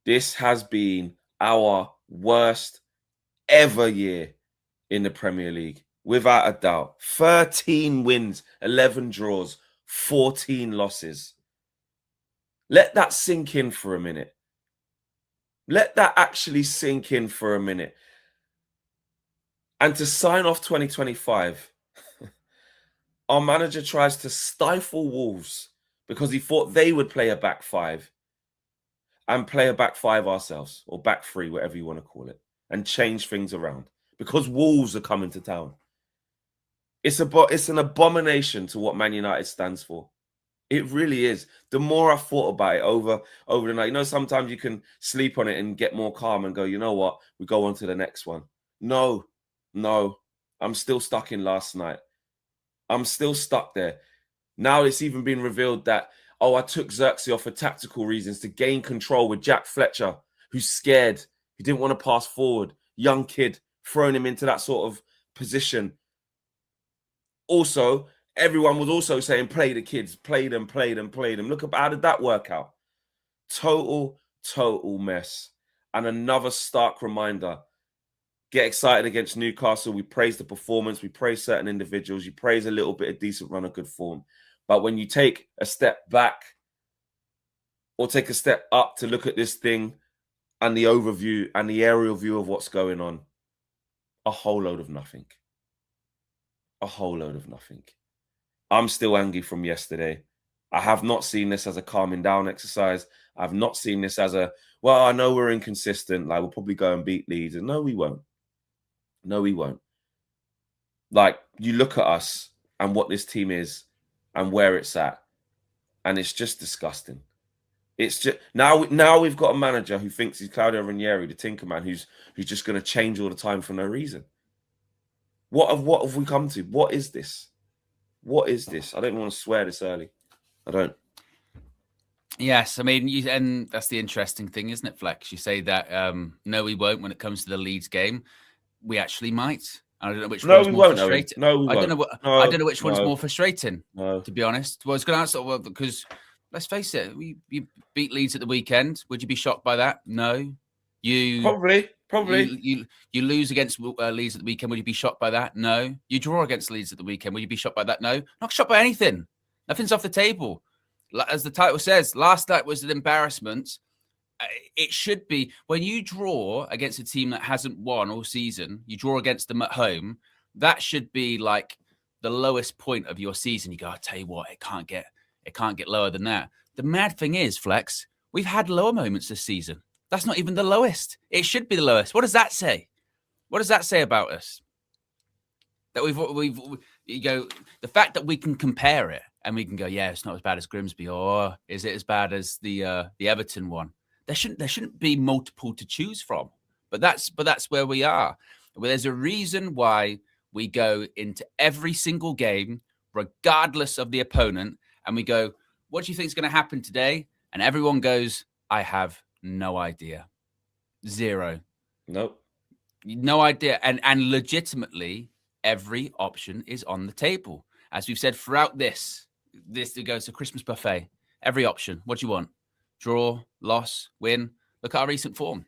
This has been our worst ever year in the Premier League, without a doubt. 13 wins, 11 draws, 14 losses. Let that sink in for a minute. Let that actually sink in for a minute. And to sign off 2025, our manager tries to stifle Wolves because he thought they would play a back five and play a back five ourselves, or back three, whatever you want to call it, and change things around because Wolves are coming to town. It's an abomination to what Man United stands for. It really is. The more I thought about it over the night, sometimes you can sleep on it and get more calm and go, you know what? We go on to the next one. No, I'm still stuck in last night. I'm still stuck there. Now it's even been revealed that, I took Xerxes off for tactical reasons to gain control with Jack Fletcher, who's scared. He didn't want to pass forward. Young kid, throwing him into that sort of position. Also, everyone was also saying, play the kids, play them. Look at how did that work out? Total mess. And another stark reminder. Get excited against Newcastle. We praise the performance. We praise certain individuals. You praise a little bit of decent run of good form. But when you take a step back or take a step up to look at this thing and the overview and the aerial view of what's going on, a whole load of nothing. A whole load of nothing. I'm still angry from yesterday. I have not seen this as a calming down exercise. I've not seen this as I know we're inconsistent. Like, we'll probably go and beat Leeds. And no, we won't. No, we won't. Like, you look at us and what this team is and where it's at, and it's just disgusting. It's just now we've got a manager who thinks he's Claudio Ranieri, the Tinkerman, who's just going to change all the time for no reason. What have we come to? What is this? What is this? I don't even want to swear this early. I don't. Yes, I mean, and that's the interesting thing, isn't it, Flex? You say that no, we won't when it comes to the Leeds game. We actually might. I don't know which one's more frustrating. No, we won't. I don't know which one's more frustrating. To be honest, well, it's going to answer because let's face it, you beat Leeds at the weekend. Would you be shocked by that? No. You probably. You lose against Leeds at the weekend. Would you be shocked by that? No. You draw against Leeds at the weekend. Would you be shocked by that? No. Not shocked by anything. Nothing's off the table. As the title says, last night was an embarrassment. It should be when you draw against a team that hasn't won all season. You draw against them at home. That should be like the lowest point of your season. You go, I tell you what, it can't get lower than that. The mad thing is, Flex, we've had lower moments this season. That's not even the lowest. It should be the lowest. What does that say? What does that say about us? That the fact that we can compare it and we can go, yeah, it's not as bad as Grimsby, or is it as bad as the Everton one? There shouldn't be multiple to choose from. But that's where we are. Well, there's a reason why we go into every single game, regardless of the opponent, and we go, what do you think is going to happen today? And everyone goes, I have no idea. Zero. Nope. No idea. And legitimately, every option is on the table. As we've said throughout this goes to Christmas buffet. Every option. What do you want? Draw, loss, win. Look at our recent form.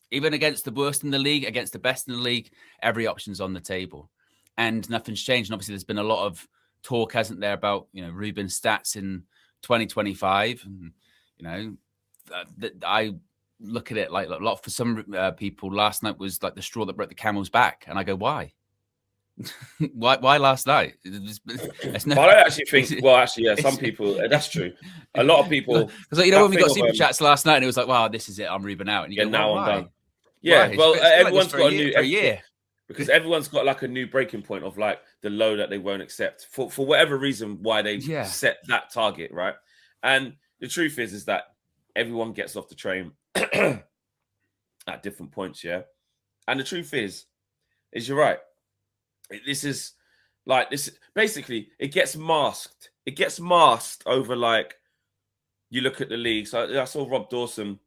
Even against the worst in the league, against the best in the league, every option's on the table. And nothing's changed. And obviously, there's been a lot of talk, hasn't there, about Ruben's stats in 2025. And, I look at it like a lot for some people. Last night was like the straw that broke the camel's back, and I go, why? why last night? I actually think. Well, actually, yeah, some people. That's true. A lot of people. Because when we got super chats last night, and it was like, wow, this is it. I'm Ruben out, and you go, now I'm done. Yeah, why? well, everyone's got a year. Because everyone's got like a new breaking point of like the low that they won't accept for whatever reason why they set that target, right? And the truth is that everyone gets off the train at different points, yeah. And the truth is you're right. This is basically it gets masked. It gets masked over like you look at the league. So I saw Rob Dawson.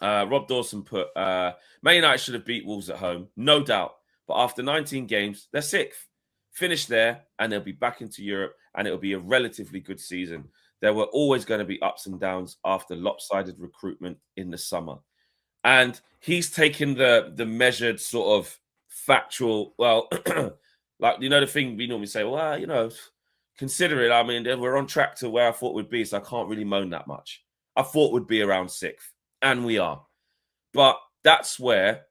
Rob Dawson put Man United should have beat Wolves at home, no doubt. But after 19 games, they're sixth. Finish there, and they'll be back into Europe, and it'll be a relatively good season. there were always going to be ups and downs after lopsided recruitment in the summer. And he's taken the measured sort of factual, well, like, the thing we normally say, well, consider it. I mean, we're on track to where I thought we'd be, so I can't really moan that much. I thought we'd be around 6th, and we are. But that's where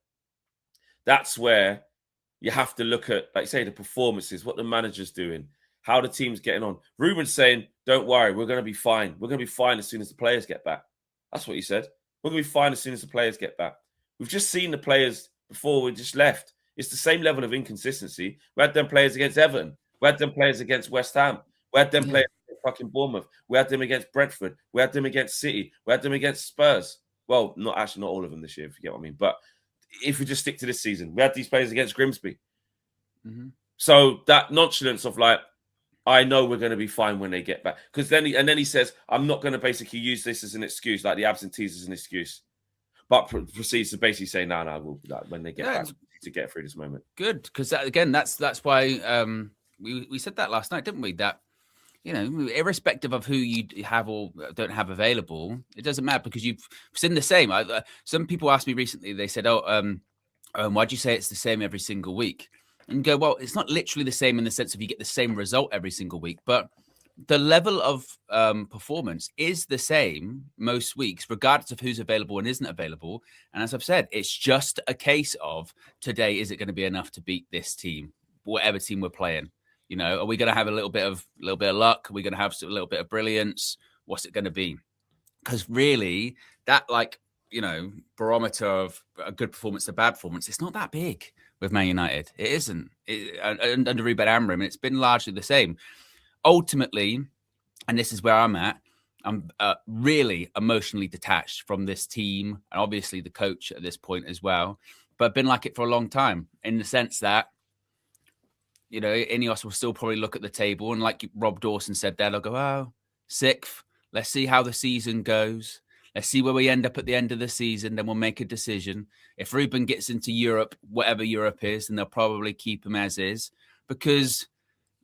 you have to look at, like, say, the performances, what the manager's doing, how the team's getting on. Ruben's saying, don't worry, we're going to be fine. We're going to be fine as soon as the players get back. That's what he said. We're going to be fine as soon as the players get back. We've just seen the players before we just left. It's the same level of inconsistency. We had them players against Everton. We had them players against West Ham. We had them players against fucking Bournemouth. We had them against Brentford. We had them against City. We had them against Spurs. Well, not all of them this year, if you get what I mean. But if we just stick to this season, we had these players against Grimsby. Mm-hmm. So that nonchalance of like, I know we're going to be fine when they get back. Because then he says, I'm not going to basically use this as an excuse, like the absentees as an excuse. But proceeds to basically say, no, when they get back, to get through this moment. Good, because that's why we said that last night, didn't we? That, irrespective of who you have or don't have available, it doesn't matter because you've seen the same. Some people asked me recently, they said, why'd you say it's the same every single week? And go, well, it's not literally the same in the sense of you get the same result every single week, but the level of performance is the same most weeks, regardless of who's available and isn't available. And as I've said, it's just a case of today, is it going to be enough to beat this team, whatever team we're playing? Are we going to have a little bit of luck? Are we going to have a little bit of brilliance? What's it going to be? Because really, that barometer of a good performance to bad performance, it's not that big with Man United. It isn't. Under Ruben Am, and it's been largely the same. Ultimately, and this is where I'm at, I'm really emotionally detached from this team and obviously the coach at this point as well. But I've been like it for a long time in the sense that, Ineos will still probably look at the table and like Rob Dawson said there, they'll go, 6th. Let's see how the season goes. Let's see where we end up at the end of the season. Then we'll make a decision. If Ruben gets into Europe, whatever Europe is, then they'll probably keep him as is because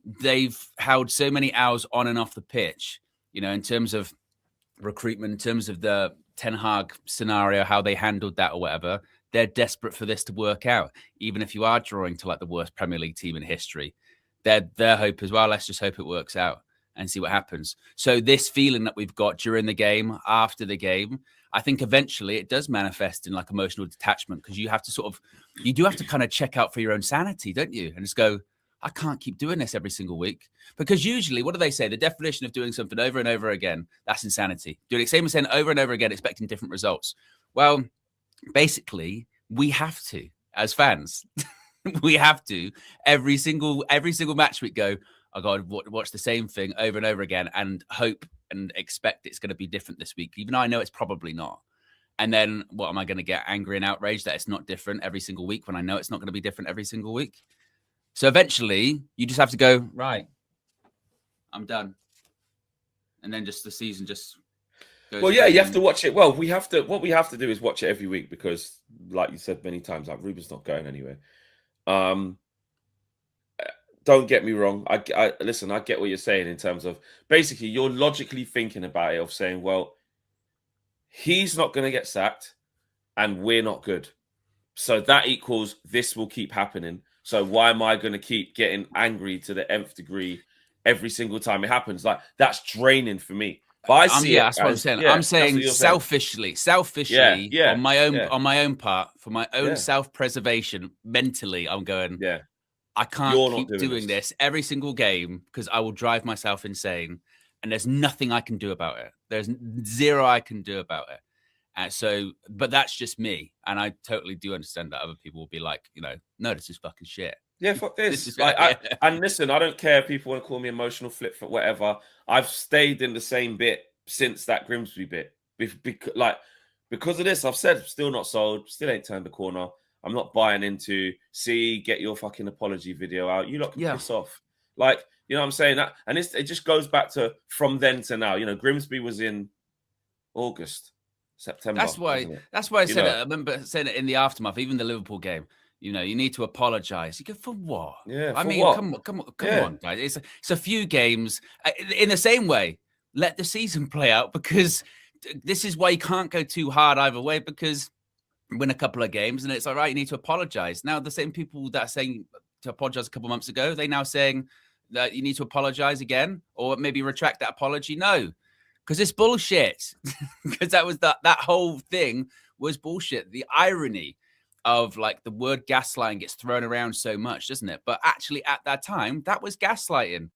they've held so many hours on and off the pitch, in terms of recruitment, in terms of the Ten Hag scenario, how they handled that or whatever. They're desperate for this to work out, even if you are drawing to like the worst Premier League team in history. Their hope as well. Let's just hope it works out and see what happens. So this feeling that we've got during the game, after the game, I think eventually it does manifest in like emotional detachment because you do have to kind of check out for your own sanity, don't you? And just go, I can't keep doing this every single week. Because usually, what do they say? The definition of doing something over and over again, that's insanity. Doing the same thing over and over again, expecting different results. Well, basically, we have to, as fans, we have to, every single match we go, I got to watch the same thing over and over again and hope and expect it's going to be different this week, even though I know it's probably not. And then what am I going to get angry and outraged that it's not different every single week when I know it's not going to be different every single week? So eventually you just have to go, right, I'm done. And then just the season just goes. Well, yeah, you have to watch it. Well, what we have to do is watch it every week because, like you said many times, like Ruben's not going anywhere. Don't get me wrong. I listen, I get what you're saying in terms of basically you're logically thinking about it of saying, well, he's not going to get sacked and we're not good. So that equals this will keep happening. So why am I going to keep getting angry to the nth degree every single time it happens? Like that's draining for me. But I see that's what I'm saying. I'm saying selfishly, on my own part, for my own self-preservation, mentally, I'm going, I can't keep doing this every single game because I will drive myself insane. And there's nothing I can do about it. There's zero I can do about it. But that's just me. And I totally do understand that other people will be like, no, this is fucking shit. Yeah, fuck this. And listen, I don't care if people want to call me emotional flip for whatever. I've stayed in the same bit since that Grimsby bit. Because of this, I've said still not sold, still ain't turned the corner. I'm not buying into get your fucking apology video out. You lot can piss off. Like, you know what I'm saying? That, and it just goes back to from then to now. Grimsby was in August, September. That's why I said it. I remember saying it in the aftermath, even the Liverpool game. You need to apologize. You go, for what? Yeah, I mean, what? Come on, guys. It's a few games. In the same way, let the season play out, because this is why you can't go too hard either way, because win a couple of games and it's all right, you need to apologize. Now, the same people that are saying to apologize a couple of months ago, they now saying that you need to apologize again, or maybe retract that apology. No, because it's bullshit. Because that was that whole thing was bullshit. The irony of like the word gaslighting gets thrown around so much, doesn't it? But actually at that time, that was gaslighting.